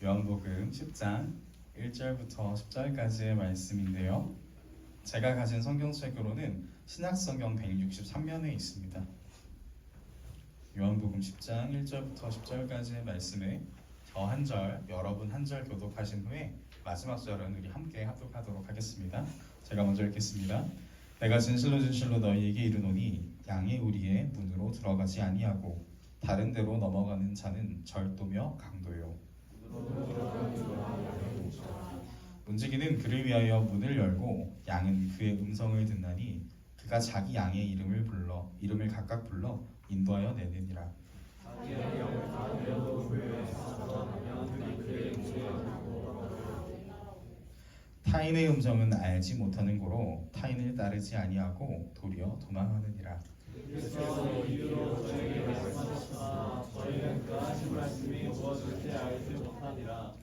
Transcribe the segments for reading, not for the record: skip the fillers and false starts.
요한복음 10장 1절부터 10절까지의 말씀인데요. 제가 가진 성경책으로는 신약성경 163면에 있습니다. 요한복음 10장 1절부터 10절까지의 말씀에 저 한 절, 여러분 한 절 교독하신 후에 마지막 절은 우리 함께 합독하도록 하겠습니다. 제가 먼저 읽겠습니다. 내가 진실로 너희에게 이르노니 양의 우리의 문으로 들어가지 아니하고 다른 데로 넘어가는 자는 절도며 강도요. 문지기는 그를 위하여 문을 열고 양은 그의 음성을 듣나니 그가 자기 양의 이름을 각각 불러 인도하여 내느니라. 타인의 음성은 알지 못하는 고로 타인을 따르지 아니하고 도리어 도망하느니라. 그래서 이유로 저에게 말씀하셨으나 저희는 그 하신 말씀이 무엇인지 알지 못하니라.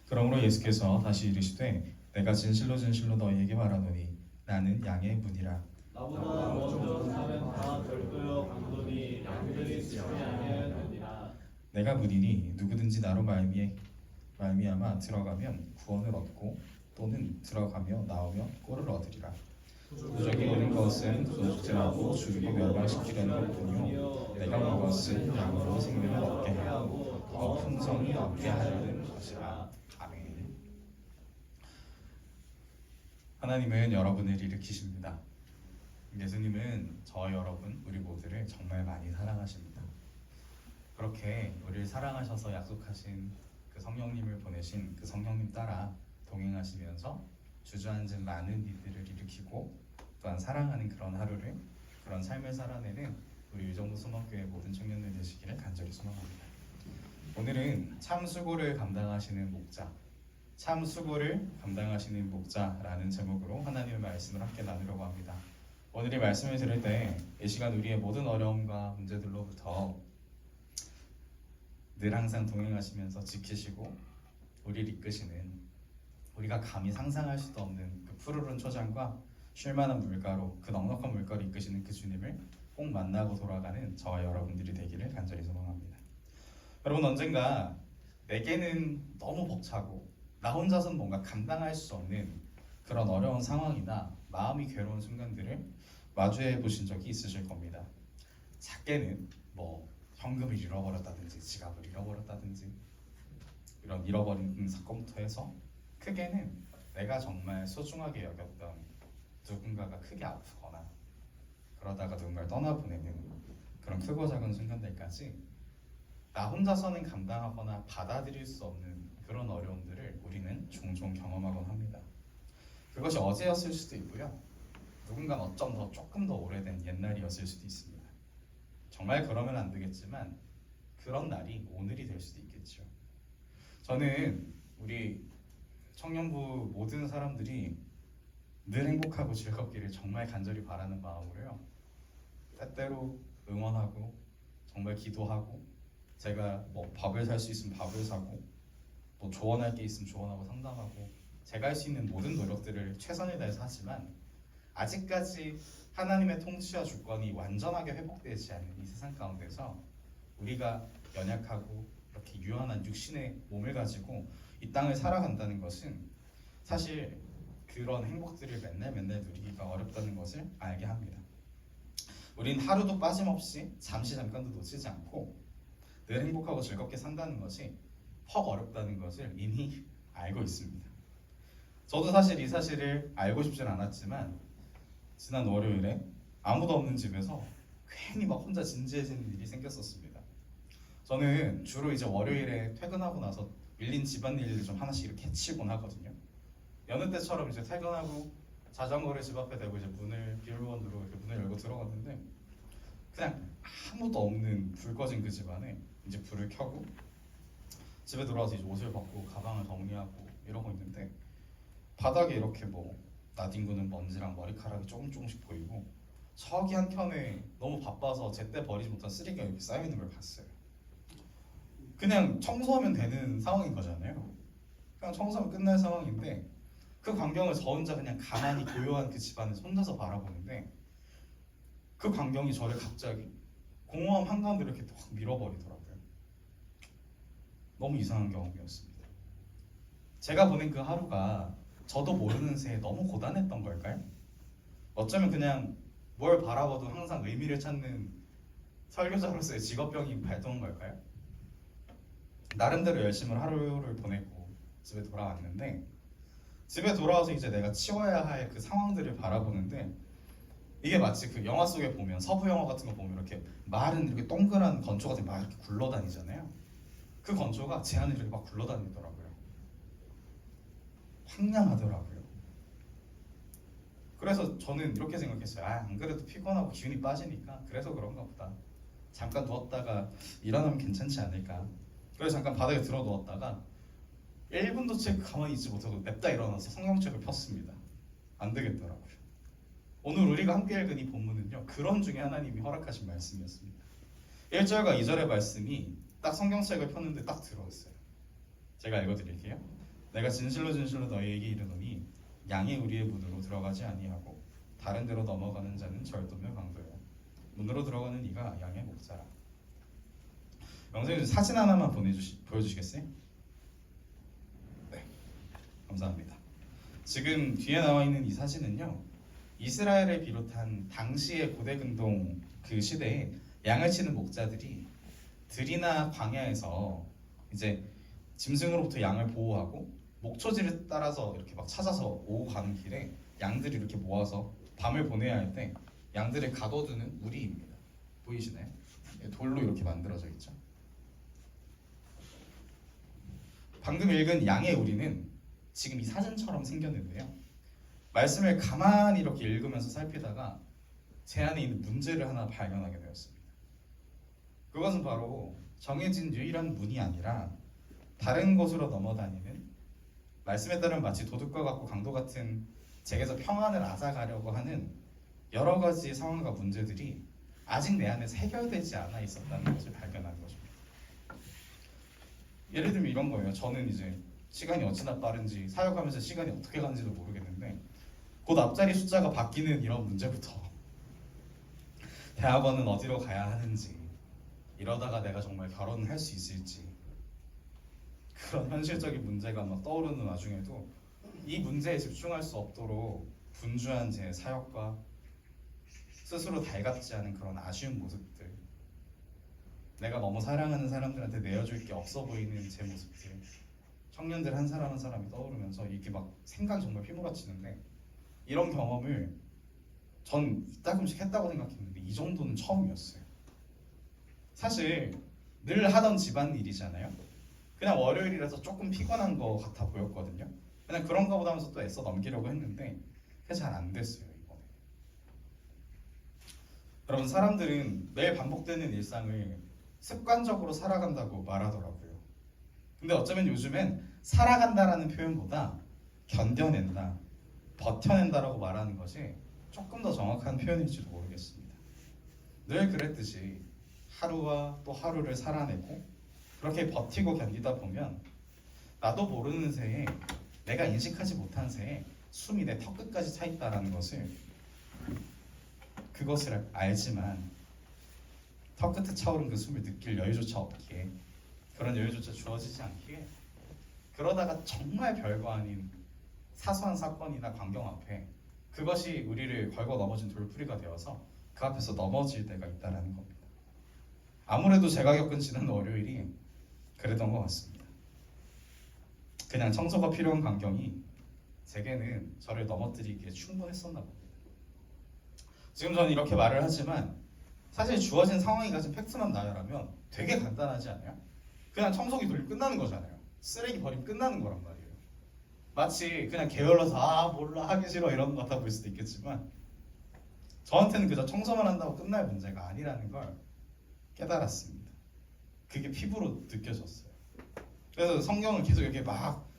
그러므로 예수께서 다시 이르시되 내가 진실로 너희에게 말하노니 나는 양의 문이라. 나보다 먼저 사면 다 절도요 강도니 양들이 지지 아니하느니라. 내가 문이니 누구든지 나로 말미암아 들어가면 구원을 얻고 또는 들어가며 나오며 꼴을 얻으리라. 도적이 오는 것은 도둑질하고 죽이고 멸망시키려는 것뿐이요 내가 온 것은 양으로 생명을 얻게 하고 더 풍성히 얻게 하려는 것이라. 아멘. 하나님은 여러분을 일으키십니다. 예수님은 여러분, 우리 모두를 정말 많이 사랑하십니다. 그렇게 우리를 사랑하셔서 약속하신 그 성령님을 보내신 그 성령님 따라 동행하시면서 주저앉은 많은 이들을 일으키고 또한 사랑하는 그런 하루를, 그런 삶을 살아내는 우리 유정부 소망교회 모든 청년들 되시기를 간절히 소망합니다. 오늘은 참 수고를 감당하시는 목자라는 제목으로 하나님의 말씀을 함께 나누려고 합니다. 오늘 이 말씀을 들을 때 이 시간 우리의 모든 어려움과 문제들로부터 늘 항상 동행하시면서 지키시고 우리를 이끄시는, 우리가 감히 상상할 수도 없는 그 푸르른 초장과 쉴만한 물가로, 그 넉넉한 물가로 이끄시는 그 주님을 꼭 만나고 돌아가는 저와 여러분들이 되기를 간절히 소망합니다. 여러분, 언젠가 내게는 너무 벅차고 나 혼자서는 뭔가 감당할 수 없는 그런 어려운 상황이나 마음이 괴로운 순간들을 마주해 보신 적이 있으실 겁니다. 작게는 현금을 잃어버렸다든지 지갑을 잃어버렸다든지 이런 잃어버린 사건부터 해서, 크게는 내가 정말 소중하게 여겼던 누군가가 크게 아프거나 그러다가 누군가를 떠나보내는 그런 크고 작은 순간들까지 나 혼자서는 감당하거나 받아들일 수 없는 그런 어려움들을 우리는 종종 경험하곤 합니다. 그것이 어제였을 수도 있고요, 누군가는 어쩜 조금 더 오래된 옛날이었을 수도 있습니다. 정말 그러면 안 되겠지만 그런 날이 오늘이 될 수도 있겠죠. 저는 우리 청년부 모든 사람들이 늘 행복하고 즐겁기를 정말 간절히 바라는 마음으로요, 때때로 응원하고 정말 기도하고, 제가 밥을 살 수 있으면 밥을 사고, 조언할 게 있으면 조언하고 상담하고, 제가 할 수 있는 모든 노력들을 최선을 다해서 하지만 아직까지 하나님의 통치와 주권이 완전하게 회복되지 않는 이 세상 가운데서 우리가 연약하고 이렇게 유한한 육신의 몸을 가지고 이 땅을 살아간다는 것은 사실 그런 행복들을 맨날 누리기가 어렵다는 것을 알게 합니다. 우린 하루도 빠짐없이 잠깐도 놓치지 않고 늘 행복하고 즐겁게 산다는 것이 퍽 어렵다는 것을 이미 알고 있습니다. 저도 사실 이 사실을 알고 싶진 않았지만 지난 월요일에 아무도 없는 집에서 괜히 혼자 진지해지는 일이 생겼었습니다. 저는 주로 이제 월요일에 퇴근하고 나서 밀린 집안일을 좀 하나씩 이렇게 해치곤 하거든요. 여느 때처럼 이제 퇴근하고 자전거를 집 앞에 대고 이제 비밀번호로 이렇게 문을 열고 들어갔는데 그냥 아무도 없는 불 꺼진 그 집안에 이제 불을 켜고 집에 들어와서 이제 옷을 벗고 가방을 정리하고 이러고 있는데 바닥에 이렇게 나뒹구는 먼지랑 머리카락이 조금씩 보이고, 저기 한켠에 너무 바빠서 제때 버리지 못한 쓰레기가 이렇게 쌓여있는 걸 봤어요. 그냥 청소하면 되는 상황인 거잖아요. 그냥 청소하면 끝날 상황인데 그 광경을 저 혼자 그냥 가만히 고요한 그 집안을 혼자서 바라보는데 그 광경이 저를 갑자기 공허함 한가운데 이렇게 확 밀어버리더라고요. 너무 이상한 경험이었습니다. 제가 보낸 그 하루가 저도 모르는 새에 너무 고단했던 걸까요? 어쩌면 그냥 뭘 바라봐도 항상 의미를 찾는 설교자로서의 직업병이 발동한 걸까요? 나름대로 열심히 하루를 보내고 집에 돌아왔는데, 집에 돌아와서 이제 내가 치워야 할 그 상황들을 바라보는데, 이게 마치 그 영화 속에 보면, 서부 영화 같은 거 보면 이렇게 마른 이렇게 동그란 건조 같은 게 막 이렇게 굴러다니잖아요. 그 건조가 제 안에 이렇게 막 굴러다니더라고요. 황량하더라고요. 그래서 저는 이렇게 생각했어요. 안 그래도 피곤하고 기운이 빠지니까 그래서 그런가 보다. 잠깐 누웠다가 일어나면 괜찮지 않을까. 그래서 잠깐 바닥에 들어 누웠다가 1분도 채 가만히 있지 못하고 냅다 일어나서 성경책을 폈습니다. 안 되겠더라고요. 오늘 우리가 함께 읽은 이 본문은요, 그런 중에 하나님이 허락하신 말씀이었습니다. 1절과 2절의 말씀이 딱 성경책을 폈는데 딱 들어왔어요. 제가 읽어드릴게요. 내가 진실로 진실로 너희에게 이르노니 양이 우리의 문으로 들어가지 아니하고 다른 데로 넘어가는 자는 절도며 강도요, 문으로 들어가는 이가 양의 목자라. 영상님 사진 하나만 보여주시겠어요? 네, 감사합니다. 지금 뒤에 나와 있는 이 사진은요, 이스라엘을 비롯한 당시의 고대 근동 그 시대에 양을 치는 목자들이 들이나 광야에서 이제 짐승으로부터 양을 보호하고 목초지를 따라서 이렇게 막 찾아서 오고 가는 길에 양들이 이렇게 모아서 밤을 보내야 할 때 양들을 가둬두는 우리입니다. 보이시나요? 돌로 이렇게 만들어져 있죠. 방금 읽은 양의 우리는 지금 이 사진처럼 생겼는데요, 말씀을 가만히 이렇게 읽으면서 살피다가 제 안에 있는 문제를 하나 발견하게 되었습니다. 그것은 바로 정해진 유일한 문이 아니라 다른 곳으로 넘어다니는, 말씀에 따르면 마치 도둑과 같고 강도 같은 제게서 평안을 앗아가려고 하는 여러 가지 상황과 문제들이 아직 내 안에서 해결되지 않아 있었다는 것을 발견한 것입니다. 예를 들면 이런 거예요. 저는 이제 시간이 어찌나 빠른지, 사역하면서 시간이 어떻게 가는지도 모르겠는데 곧 앞자리 숫자가 바뀌는 이런 문제부터 대학원은 어디로 가야 하는지, 이러다가 내가 정말 결혼을 할 수 있을지, 그런 현실적인 문제가 막 떠오르는 와중에도 이 문제에 집중할 수 없도록 분주한 제 사역과 스스로 달갑지 않은 그런 아쉬운 모습들, 내가 너무 사랑하는 사람들한테 내어줄 게 없어 보이는 제 모습들, 청년들 한 사람 한 사람이 떠오르면서 이렇게 막 생각이 정말 휘몰아치는데, 이런 경험을 전 이따금씩 했다고 생각했는데 이 정도는 처음이었어요. 사실 늘 하던 집안일이잖아요. 그냥 월요일이라서 조금 피곤한 거 같아 보였거든요. 그냥 그런가 보다 하면서 또 애써 넘기려고 했는데 그게 잘 안 됐어요, 이번에. 여러분, 사람들은 매일 반복되는 일상을 습관적으로 살아간다고 말하더라고요. 근데 어쩌면 요즘엔 살아간다라는 표현보다 견뎌낸다, 버텨낸다라고 말하는 것이 조금 더 정확한 표현일지도 모르겠습니다. 늘 그랬듯이 하루와 또 하루를 살아내고 그렇게 버티고 견디다 보면 나도 모르는 새에, 내가 인식하지 못한 새에 숨이 내 턱 끝까지 차 있다라는 것을, 그것을 알지만 턱 끝에 차오른 그 숨을 느낄 여유조차 없기에, 그런 여유조차 주어지지 않기에, 그러다가 정말 별거 아닌 사소한 사건이나 광경 앞에 그것이 우리를 걸고 넘어진 돌풀이가 되어서 그 앞에서 넘어질 때가 있다는 겁니다. 아무래도 제가 겪은 지난 월요일이 그랬던 것 같습니다. 그냥 청소가 필요한 광경이 제게는 저를 넘어뜨리기에 충분했었나 봅니다. 지금 저는 이렇게 말을 하지만 사실 주어진 상황이 가진 팩트만 나열하면 되게 간단하지 않아요? 그냥 청소기 돌리면 끝나는 거잖아요. 쓰레기 버리면 끝나는 거란 말이에요. 마치 그냥 게을러서 몰라 하기 싫어 이런 것 같아 보일 수도 있겠지만 저한테는 그저 청소만 한다고 끝날 문제가 아니라는 걸 깨달았습니다. 그게 피부로 느껴졌어요. 그래서 성경을 계속 이렇게 막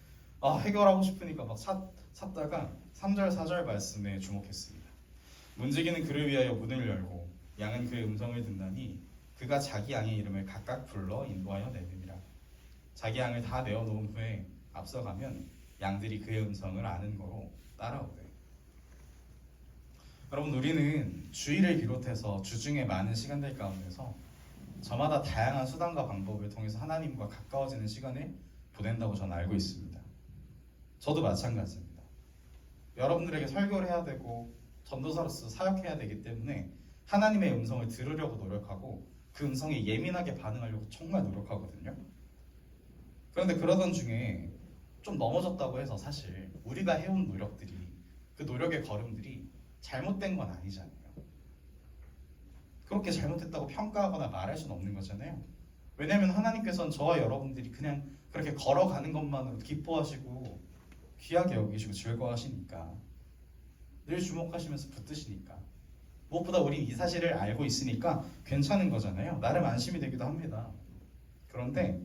해결하고 싶으니까 막 샀다가 3절 4절 말씀에 주목했습니다. 문지기는 그를 위하여 문을 열고 양은 그의 음성을 듣나니 그가 자기 양의 이름을 각각 불러 인도하여 내느니라. 자기 양을 다 내어놓은 후에 앞서가면 양들이 그의 음성을 아는 거로 따라오되. 여러분, 우리는 주일을 비롯해서 주중에 많은 시간들 가운데서 저마다 다양한 수단과 방법을 통해서 하나님과 가까워지는 시간을 보낸다고 저는 알고 있습니다. 저도 마찬가지입니다. 여러분들에게 설교를 해야 되고 전도사로서 사역해야 되기 때문에 하나님의 음성을 들으려고 노력하고 그 음성에 예민하게 반응하려고 정말 노력하거든요. 그런데 그러던 중에 좀 넘어졌다고 해서 사실 우리가 해온 노력들이, 그 노력의 걸음들이 잘못된 건 아니잖아요. 그렇게 잘못했다고 평가하거나 말할 수는 없는 거잖아요. 왜냐하면 하나님께서는 저와 여러분들이 그냥 그렇게 걸어가는 것만으로 기뻐하시고 귀하게 여기시고 즐거워하시니까, 늘 주목하시면서 붙드시니까, 무엇보다 우리 이 사실을 알고 있으니까 괜찮은 거잖아요. 나름 안심이 되기도 합니다. 그런데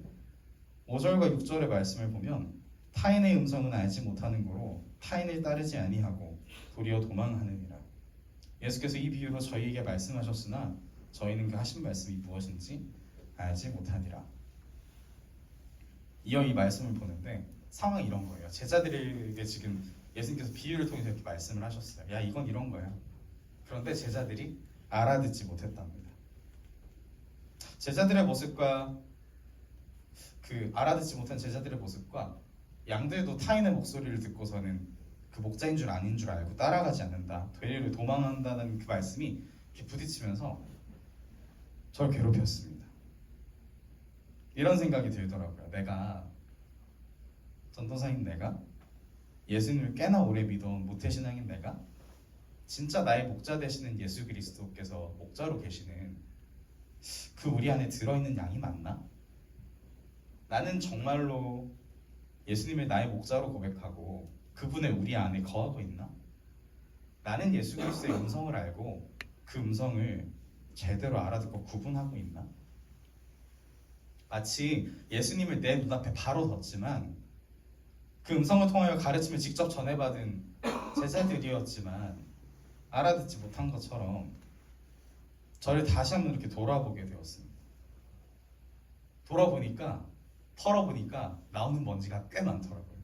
5절과 6절의 말씀을 보면 타인의 음성은 알지 못하는 거로 타인을 따르지 아니하고 도리어 도망하느니라. 예수께서 이 비유로 저희에게 말씀하셨으나 저희는 그 하신 말씀이 무엇인지 알지 못하니라. 이어 이 말씀을 보는데 상황이 이런 거예요. 제자들에게 지금 예수님께서 비유를 통해서 이렇게 말씀을 하셨어요. 야, 이건 이런 거야. 그런데 제자들이 알아듣지 못했답니다. 제자들의 모습과 그 알아듣지 못한 제자들의 모습과 양들도 타인의 목소리를 듣고서는 그 목자인 줄 아닌 줄 알고 따라가지 않는다, 되리로 도망한다는 그 말씀이 이렇게 부딪히면서 저를 괴롭혔습니다. 이런 생각이 들더라고요. 내가, 전도사인 내가, 예수님을 꽤나 오래 믿어온 모태신앙인 내가, 진짜 나의 목자 되시는 예수 그리스도께서 목자로 계시는 그 우리 안에 들어있는 양이 맞나? 나는 정말로 예수님을 나의 목자로 고백하고 그분의 우리 안에 거하고 있나? 나는 예수 그리스도의 음성을 알고 그 음성을 제대로 알아듣고 구분하고 있나? 마치 예수님을 내 눈앞에 바로 뒀지만 그 음성을 통하여 가르침을 직접 전해받은 제자들이었지만 알아듣지 못한 것처럼 저를 다시 한번 이렇게 돌아보게 되었습니다. 돌아보니까, 털어보니까 나오는 먼지가 꽤 많더라고요.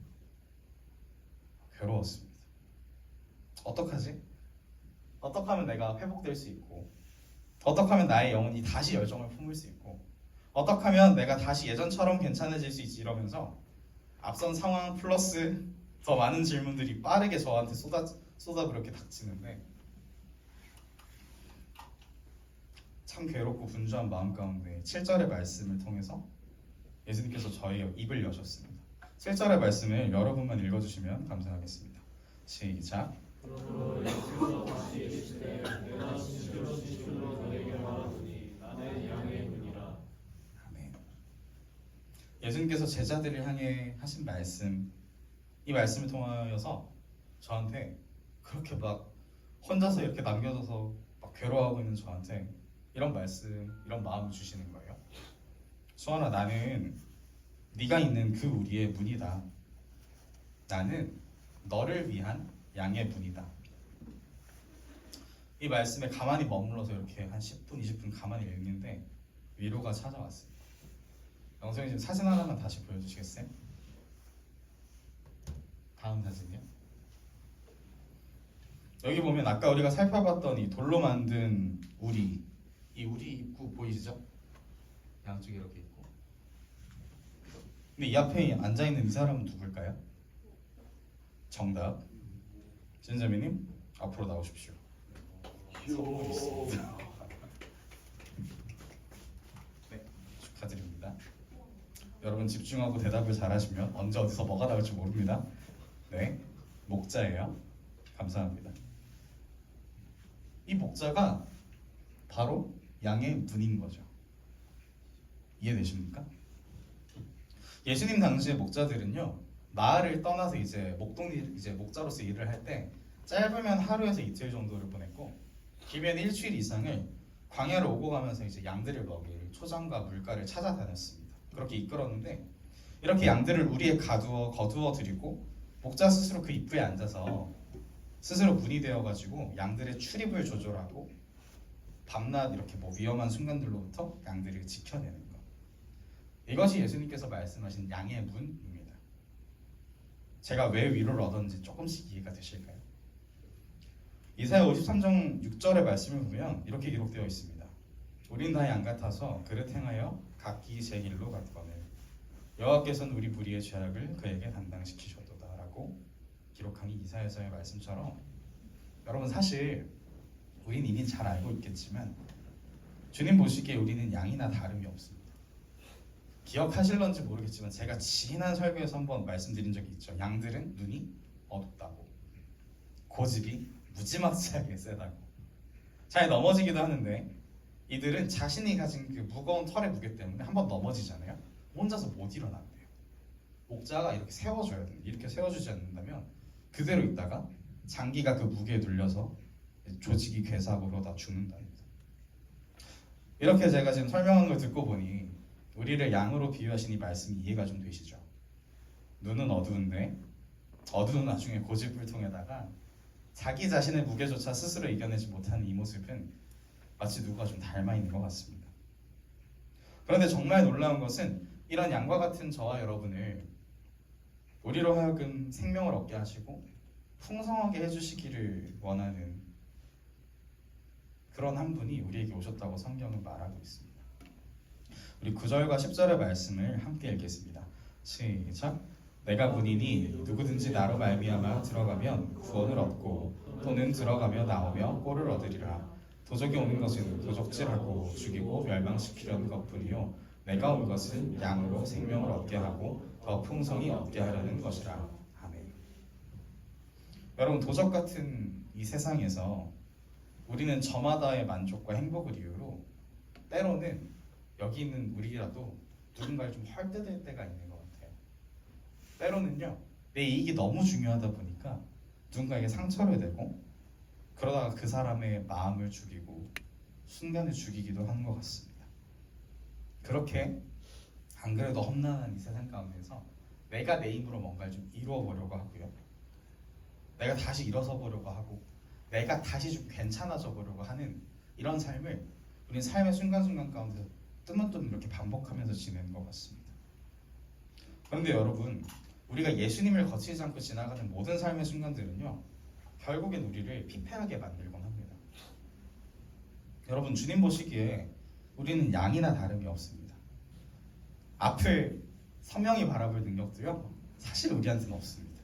괴로웠습니다. 어떡하지? 어떻게 하면 내가 회복될 수 있고, 어떻게 하면 나의 영혼이 다시 열정을 품을 수 있고, 어떻게 하면 내가 다시 예전처럼 괜찮아질 수 있지, 이러면서 앞선 상황 플러스 더 많은 질문들이 빠르게 저한테 쏟아부렇게 닥치는데 참 괴롭고 분주한 마음 가운데 7절의 말씀을 통해서 예수님께서 저의 입을 여셨습니다. 7절의 말씀을 여러분만 읽어주시면 감사하겠습니다. 시작. 그러므로 예수께서 다시 이르시되 내가 진실로 진실로 너에게 말하노니 나는 양의 문이라. 아멘. 예수님께서 제자들을 향해 하신 말씀, 이 말씀을 통하여서 저한테 그렇게 막 혼자서 이렇게 남겨져서 막 괴로워하고 있는 저한테 이런 말씀, 이런 마음을 주시는 거예요. 수아나, 나는 네가 있는 그 우리의 문이다. 나는 너를 위한 양의 문이다. 이 말씀에 가만히 머물러서 이렇게 한 10분, 20분 가만히 읽는데 위로가 찾아왔습니다. 영성이 지금 사진 하나만 다시 보여주시겠어요? 다음 사진이요. 여기 보면 아까 우리가 살펴봤던 이 돌로 만든 우리, 이 우리 입구 보이시죠? 양쪽에 이렇게 있고. 근데 이 앞에 앉아있는 이 사람은 누굴까요? 정답. 진자매님 앞으로 나오십시오. 선물이 있습니다. 네, 축하드립니다. 여러분 집중하고 대답을 잘하시면 언제 어디서 뭐가 나올지 모릅니다. 네, 목자예요. 감사합니다. 이 목자가 바로 양의 문인 거죠. 이해되십니까? 예수님 당시의 목자들은요, 마을을 떠나서 이제 목자로서 일을 할 때 짧으면 하루에서 이틀 정도를 보냈고, 길면 일주일 이상을 광야를 오고 가면서 이제 양들을 먹일 초장과 물가를 찾아다녔습니다. 그렇게 이끌었는데, 이렇게 양들을 우리에 거두어 드리고 목자 스스로 그 입구에 앉아서 스스로 문이 되어가지고 양들의 출입을 조절하고 밤낮 이렇게 뭐 위험한 순간들로부터 양들을 지켜내는 것. 이것이 예수님께서 말씀하신 양의 문입니다. 제가 왜 위로를 얻었는지 조금씩 이해가 되실까요? 이사야 53장 6절의 말씀을 보면 이렇게 기록되어 있습니다. 우린 다 양 같아서 그릇 행하여 각기 제 길로 갔거늘 여호와께서는 우리 무리의 죄악을 그에게 담당시키셨도다 라고. 받고 기록한 이 이사야서의 말씀처럼 여러분 사실 우린 이미 잘 알고 있겠지만 주님 보시기에 우리는 양이나 다름이 없습니다. 기억하실런지 모르겠지만 제가 지난 설교에서 한번 말씀드린 적이 있죠. 양들은 눈이 어둡다고, 고집이 무지막지하게 세다고, 잘 넘어지기도 하는데 이들은 자신이 가진 그 무거운 털의 무게 때문에 한번 넘어지잖아요. 혼자서 못 일어난대요. 목자가 이렇게 세워줘야 돼요. 이렇게 세워주지 않는다면 그대로 있다가 장기가 그 무게에 눌려서 조직이 괴사하고 다 죽는답니다. 이렇게 제가 지금 설명한 걸 듣고 보니 우리를 양으로 비유하신 이 말씀이 이해가 좀 되시죠? 눈은 어두운데 어두운 와중에 고집불통에다가 자기 자신의 무게조차 스스로 이겨내지 못하는 이 모습은 마치 누가 좀 닮아 있는 것 같습니다. 그런데 정말 놀라운 것은 이런 양과 같은 저와 여러분을 우리로 하여금 생명을 얻게 하시고 풍성하게 해주시기를 원하는 그런 한 분이 우리에게 오셨다고 성경은 말하고 있습니다. 우리 9절과 10절의 말씀을 함께 읽겠습니다. 시작. 내가 문이니 누구든지 나로 말미암아 들어가면 구원을 얻고 또는 들어가며 나오며 꼴을 얻으리라. 도적이 오는 것은 도적질하고 죽이고 멸망시키려는 것뿐이요 내가 온 것은 양으로 생명을 얻게 하고 더 풍성히 얻게 하려는 것이라. 아멘. 여러분, 도적 같은 이 세상에서 우리는 저마다의 만족과 행복을 이유로 때로는 여기 있는 우리라도 누군가를 좀 헐뜯을 때가 있는 것 같아요. 때로는요, 내 이익이 너무 중요하다 보니까 누군가에게 상처를 내고 그러다가 그 사람의 마음을 죽이고 순간을 죽이기도 하는 것 같습니다. 그렇게 안 그래도 험난한 이 세상 가운데서 내가 내 힘으로 뭔가를 좀 이루어 보려고 하고요, 내가 다시 일어서 보려고 하고 내가 다시 좀 괜찮아져 보려고 하는 이런 삶을 우리는 삶의 순간순간 가운데서 뜨문뜨문 이렇게 반복하면서 지내는 것 같습니다. 그런데 여러분, 우리가 예수님을 거치지 않고 지나가는 모든 삶의 순간들은요, 결국엔 우리를 피폐하게 만들곤 합니다. 여러분, 주님 보시기에 우리는 양이나 다름이 없습니다. 앞을 선명히 바라볼 능력도요, 사실 우리한테는 없습니다.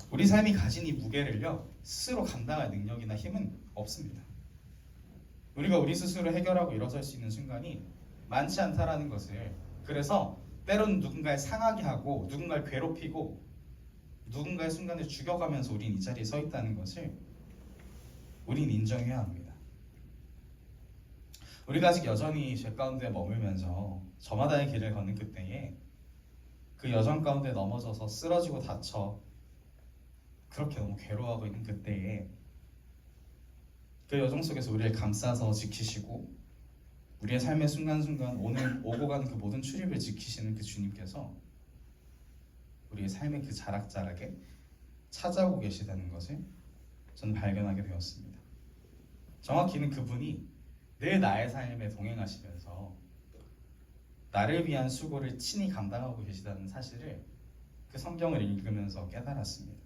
우리 삶이 가진 이 무게를요, 스스로 감당할 능력이나 힘은 없습니다. 우리가 우리 스스로 해결하고 일어설 수 있는 순간이 많지 않다라는 것을, 그래서 때로는 누군가를 상하게 하고 누군가를 괴롭히고 누군가의 순간을 죽여가면서 우린 이 자리에 서 있다는 것을 우린 인정해야 합니다. 우리가 아직 여전히 죄 가운데 머물면서 저마다의 길을 걷는 그때에 그 여정 가운데 넘어져서 쓰러지고 다쳐 그렇게 너무 괴로워하고 있는 그때에 그 여정 속에서 우리를 감싸서 지키시고 우리의 삶의 순간순간 오늘 오고 가는 그 모든 출입을 지키시는 그 주님께서 우리의 삶의 그 자락자락에 찾아오고 계시다는 것을 저는 발견하게 되었습니다. 정확히는 그분이 늘 나의 삶에 동행하시면서 나를 위한 수고를 친히 감당하고 계시다는 사실을 그 성경을 읽으면서 깨달았습니다.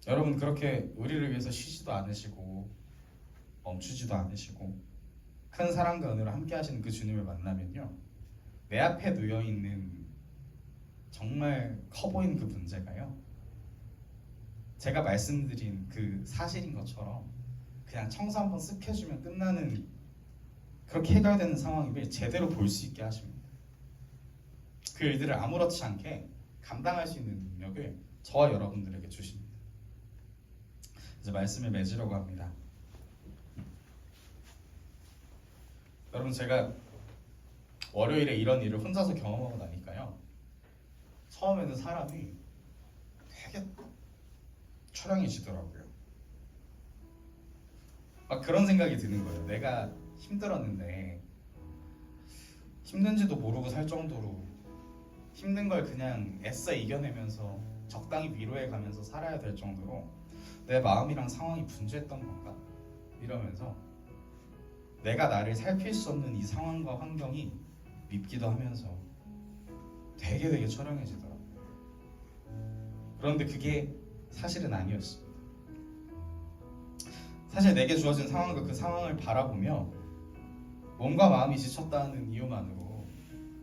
여러분, 그렇게 우리를 위해서 쉬지도 않으시고 멈추지도 않으시고 큰 사랑과 은혜로 함께 하시는 그 주님을 만나면요, 내 앞에 놓여있는 정말 커 보이는 그 문제가요, 제가 말씀드린 그 사실인 것처럼 그냥 청소 한번 쓱 해주면 끝나는, 그렇게 해결되는 상황임을 제대로 볼 수 있게 하십니다. 그 일들을 아무렇지 않게 감당할 수 있는 능력을 저와 여러분들에게 주십니다. 이제 말씀을 맺으려고 합니다. 여러분, 제가 월요일에 이런 일을 혼자서 경험하고 나니까요, 처음에는 사람이 되게 초량해지더라고요. 막 그런 생각이 드는 거예요. 내가 힘들었는데 힘든지도 모르고 살 정도로 힘든 걸 그냥 애써 이겨내면서 적당히 위로해 가면서 살아야 될 정도로 내 마음이랑 상황이 분주했던 건가? 이러면서 내가 나를 살필 수 없는 이 상황과 환경이 밉기도 하면서 되게 처량해지더라고요. 그런데 그게 사실은 아니었습니다. 사실 내게 주어진 상황과 그 상황을 바라보며 몸과 마음이 지쳤다는 이유만으로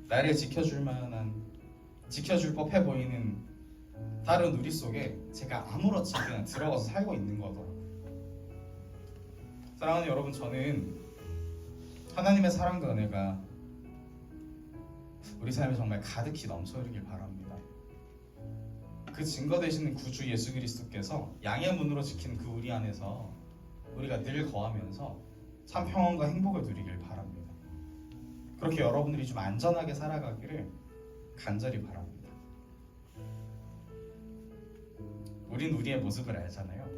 나를 지켜줄 만한 지켜줄 법해 보이는 다른 우리 속에 제가 아무렇지 않게 그냥 들어가서 살고 있는 거더라고요. 사랑하는 여러분, 저는 하나님의 사랑과 은혜가 우리 삶에 정말 가득히 넘쳐 흐르길 바랍니다. 그 증거 되시는 구주 예수 그리스도께서 양의 문으로 지킨 그 우리 안에서 우리가 늘 거하면서 참 평안과 행복을 누리길 바랍니다. 그렇게 여러분들이 좀 안전하게 살아가기를 간절히 바랍니다. 우린 우리의 모습을 알잖아요.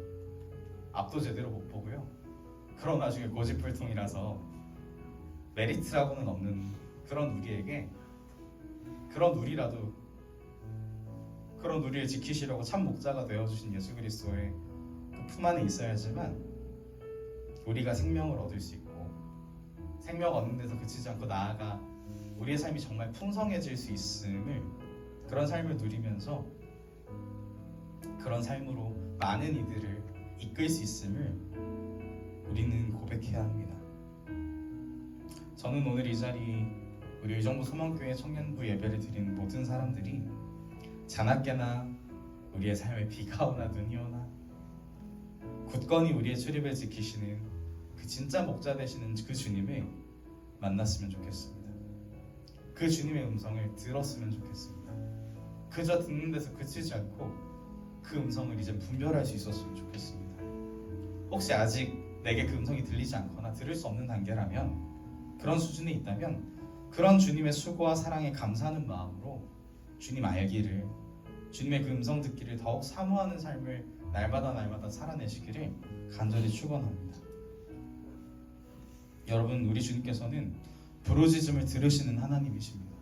앞도 제대로 못 보고요. 그런 와중에 고집불통이라서 메리트라고는 없는 그런 우리에게 그런 우리를 지키시려고 참 목자가 되어주신 예수 그리스도의 그 품 안에 있어야지만 우리가 생명을 얻을 수 있고, 생명 얻는 데서 그치지 않고 나아가 우리의 삶이 정말 풍성해질 수 있음을, 그런 삶을 누리면서 그런 삶으로 많은 이들을 이끌 수 있음을 우리는 고백해야 합니다. 저는 오늘 이 자리 우리 의정부 소망교회 청년부 예배를 드리는 모든 사람들이 자나깨나 우리의 삶에 비가 오나 눈이 오나 굳건히 우리의 출입을 지키시는 그 진짜 목자 되시는 그 주님을 만났으면 좋겠습니다. 그 주님의 음성을 들었으면 좋겠습니다. 그저 듣는 데서 그치지 않고 그 음성을 이제 분별할 수 있었으면 좋겠습니다. 혹시 아직 내게 그 음성이 들리지 않거나 들을 수 없는 단계라면, 그런 수준에 있다면 그런 주님의 수고와 사랑에 감사하는 마음으로 주님 알기를, 주님의 그 음성 듣기를 더욱 사모하는 삶을 날마다 살아내시기를 간절히 축원합니다. 여러분, 우리 주님께서는 부르짖음을 들으시는 하나님이십니다.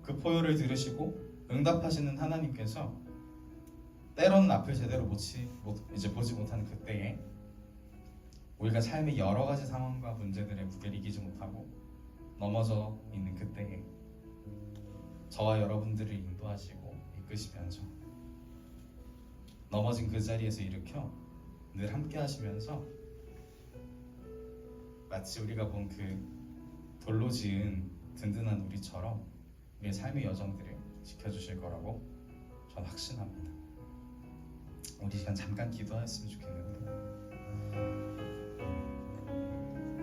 그 포효를 들으시고 응답하시는 하나님께서 때로는 앞을 제대로 보지 못하는 그때에 우리가 삶의 여러 가지 상황과 문제들의 무게를 이기지 못하고 넘어져 있는 그때에 저와 여러분들을 인도하시고 이끄시면서 넘어진 그 자리에서 일으켜 늘 함께 하시면서 마치 우리가 본 그 돌로 지은 든든한 우리처럼 우리의 삶의 여정들을 지켜주실 거라고 전 확신합니다. 우리 시간 잠깐 기도하였으면 좋겠는데,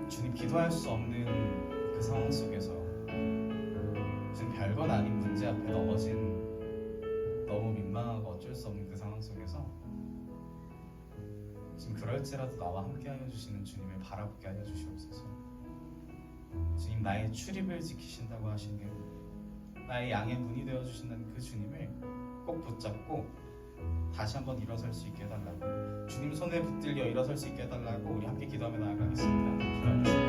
주님, 기도할 수 없는 그 상황 속에서 지금 별것 아닌 문제 앞에 넘어진 너무 민망하고 어쩔 수 없는 그 상황 속에서 지금 그럴지라도 나와 함께하여 주시는 주님을 바라보게 하여 주시옵소서. 주님, 나의 출입을 지키신다고 하시는 나의 양의 문이 되어 주신다는 그 주님을 꼭 붙잡고 다시 한번 일어설 수 있게 해달라고, 주님 손에 붙들려 일어설 수 있게 해달라고 우리 함께 기도하며 나아가겠습니다.